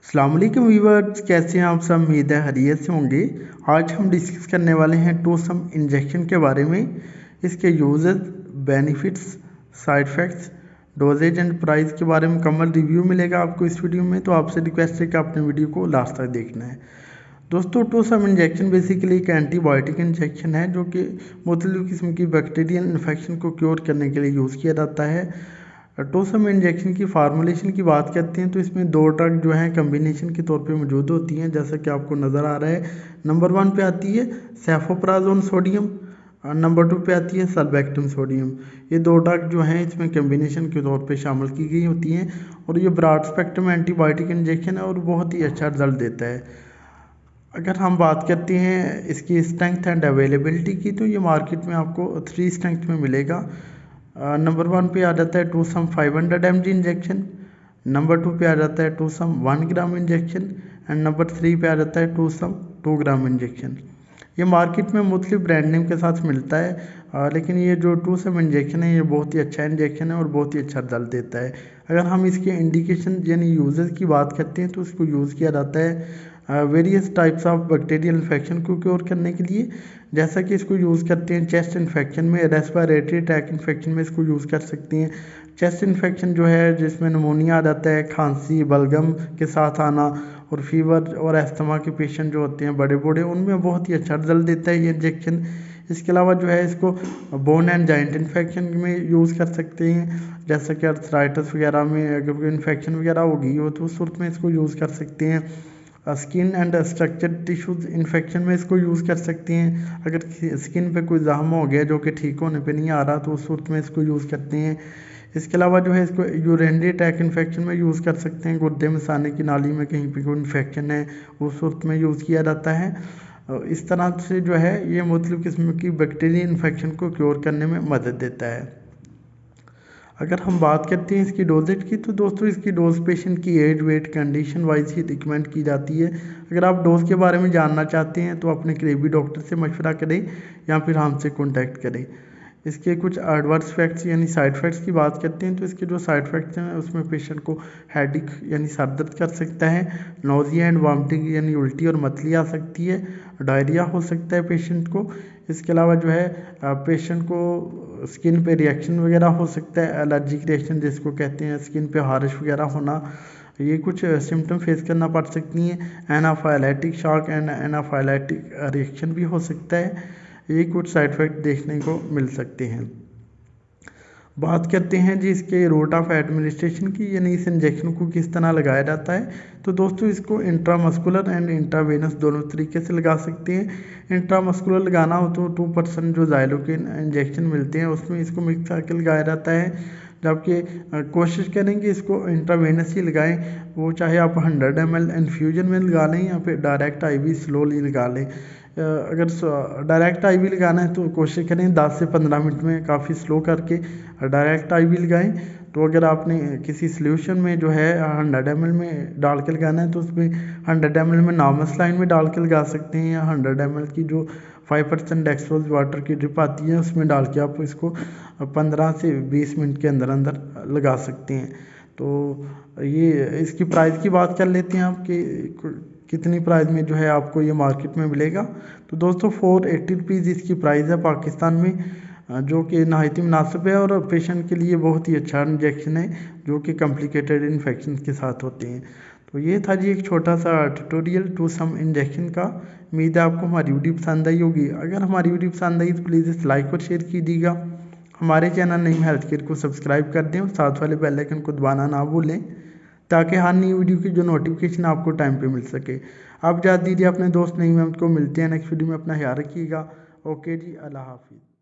अस्सलाम वालेकुम व्यूअर्स, कैसे हैं आप सब। उम्मीद है खैरियत से होंगे। आज हम डिस्कस करने वाले हैं टोसम इंजेक्शन के बारे में, इसके uses, benefits, side effects, dosages and price के बारे में मुकम्मल रिव्यू मिलेगा आपको इस वीडियो में। तो आपसे रिक्वेस्ट है कि आपने वीडियो को लास्ट तक देखना है। दोस्तों, टोसम इंजेक्शन बेसिकली एक एंटीबायोटिक इंजेक्शन है जो कि मुख्तलिफ़ किस्म की बैक्टीरियल इन्फेक्शन को क्योर करने के लिए यूज़ किया जाता है। टोसम इंजेक्शन की फार्मूलेशन की बात करते हैं तो इसमें दो ड्रग जो हैं कम्बिनेशन के तौर पे मौजूद होती हैं, जैसा कि आपको नज़र आ रहा है। नंबर 1 पे आती है सेफोप्राजोन सोडियम, नंबर 2 पे आती है सल्बेक्टम सोडियम। ये दो ड्रग जो हैं इसमें कम्बिनेशन के तौर पे शामिल की गई होती हैं और ये ब्रॉड स्पेक्ट्रम एंटीबायोटिक इंजेक्शन है और बहुत ही अच्छा रिजल्ट देता है। अगर हम बात करते हैं इसकी स्ट्रेंथ एंड अवेलेबिलिटी की, तो ये मार्केट में आपको 3 स्ट्रेंथ में मिलेगा। नंबर 1 पे आ जाता है टोसम 500 mg इंजेक्शन, नंबर 2 पे आ जाता है टोसम 1 ग्राम इंजेक्शन एंड नंबर 3 पे आ जाता है टोसम 2 ग्राम इंजेक्शन। ये मार्केट में मुख्तलिफ ब्रांड नेम के साथ मिलता है, लेकिन ये जो टोसम इंजेक्शन है ये बहुत ही अच्छा इंजेक्शन है और बहुत ही अच्छा रिजल्ट देता है। अगर हम इसके इंडिकेशन यानी यूजेस की बात करते हैं तो इसको यूज़ किया जाता है various types of bacterial infection को क्योर करने के लिए। जैसा कि इसको यूज़ करते हैं चेस्ट इन्फेक्शन में, रेस्पिरेटरी ट्रैक इन्फेक्शन में इसको यूज़ कर सकते हैं। चेस्ट इन्फेक्शन जो है जिसमें निमोनिया आ जाता है, खांसी, बलगम के साथ आना और फीवर और अस्थमा के पेशेंट जो होते हैं बड़े बूढ़े, उनमें बहुत ही अच्छा रिजल्ट देता है ये इंजेक्शन। इसके अलावा जो है इसको बोन एंड जॉइंट इन्फेक्शन में यूज़ कर सकते हैं, जैसा कि अर्थराइटिस वगैरह में अगर कोई इन्फेक्शन वगैरह होगी हो तो उस सूरत में इसको यूज़ कर सकते हैं। Skin and structure tissues infection में इसको यूज़ कर सकते हैं। अगर स्किन पे कोई जख्म हो गया जो कि ठीक होने पे नहीं आ रहा तो उस सूरत में इसको यूज़ करते हैं। इसके अलावा जो है इसको यूरिनरी ट्रैक इन्फेक्शन में यूज़ कर सकते हैं। गुर्दे में साने की नाली में कहीं पे कोई इन्फेक्शन है उस सूरत में यूज़ किया जाता है। इस तरह से जो है ये मुख्तलिफ़ किस्म की बैक्टीरियल इन्फेक्शन को क्योर करने में मदद देता है। अगर हम बात करते हैं इसकी डोजेज की, तो दोस्तों इसकी डोज पेशेंट की एज, वेट, कंडीशन वाइज ही रिकमेंड की जाती है। अगर आप डोज के बारे में जानना चाहते हैं तो अपने करीबी डॉक्टर से मशवरा करें या फिर हमसे कॉन्टैक्ट करें। इसके कुछ एडवर्स इफेक्ट्स यानी साइड इफ़ेक्ट्स की बात करते हैं तो इसके जो साइड इफ़ेक्ट्स हैं उसमें पेशेंट को हेडेक यानी सर दर्द कर सकता है, नोज़िया एंड वॉमिटिंग यानी उल्टी और मतली आ सकती है, डायरिया हो सकता है पेशेंट को। इसके अलावा जो है पेशेंट को स्किन पे रिएक्शन वगैरह हो सकता है, एलर्जिक रिएक्शन जिसको कहते हैं, स्किन पे हारिश वगैरह होना, ये कुछ सिम्टम फेस करना पड़ सकती हैं। Anaphylactic shock and anaphylactic reaction भी हो सकता है। ये कुछ साइड इफ़ेक्ट देखने को मिल सकते हैं। बात करते हैं जी इसके रूट ऑफ एडमिनिस्ट्रेशन की, यानी इस इंजेक्शन को किस तरह लगाया जाता है। तो दोस्तों इसको इंट्रामस्कुलर एंड इंट्रावेनस दोनों तरीके से लगा सकते हैं। इंट्रामस्कुलर लगाना हो तो 2% जो ज़ाइलोकिन इंजेक्शन मिलते हैं उसमें इसको मिक्स करके लगाया जाता है, जबकि कोशिश करेंगे इसको इंट्रावेनस ही लगाएं। वो चाहे आप 100 ml इन्फ्यूजन में लगा लें या फिर डायरेक्ट IV स्लोली लगा लें। अगर डायरेक्ट IV लगाना है तो कोशिश करें 10 से 15 मिनट में काफ़ी स्लो करके डायरेक्ट IV लगाएं। तो अगर आपने किसी सॉल्यूशन में जो है 100 ml में डाल के लगाना है तो उसमें 100 ml में नॉर्मल लाइन में डाल के लगा सकते हैं, या 100 ml की जो 5% डेक्सट्रोज वाटर की ड्रिप आती है उसमें डाल के आप इसको 15 से 20 मिनट के अंदर अंदर लगा सकते हैं। तो ये इसकी प्राइस की बात कर लेते हैं आपकी कितनी प्राइस में जो है आपको ये मार्केट में मिलेगा। तो दोस्तों 480 रुपीज़ इसकी प्राइस है पाकिस्तान में, जो कि नहायत मुनासिब है और पेशेंट के लिए बहुत ही अच्छा इंजेक्शन है जो कि कॉम्प्लिकेटेड इन्फेक्शन के साथ होते हैं। तो ये था जी एक छोटा सा ट्यूटोरियल टोसम इंजेक्शन का। उम्मीद है आपको हमारी वीडियो पसंद आई होगी। अगर हमारी वीडियो पसंद आई तो प्लीज़ इस लाइक और शेयर कीजिएगा। हमारे चैनल नईम हेल्थ केयर को सब्सक्राइब कर दें और साथ वाले बेल आइकन को दबाना ना भूलें ताकि हर नई वीडियो की जो नोटिफिकेशन आपको टाइम पे मिल सके। आप इजाज़त दीजिए अपने दोस्त नईम अहमद को, मिलते हैं नेक्स्ट वीडियो में। अपना ख्याल रखिएगा। ओके जी, अल्लाह हाफिज़।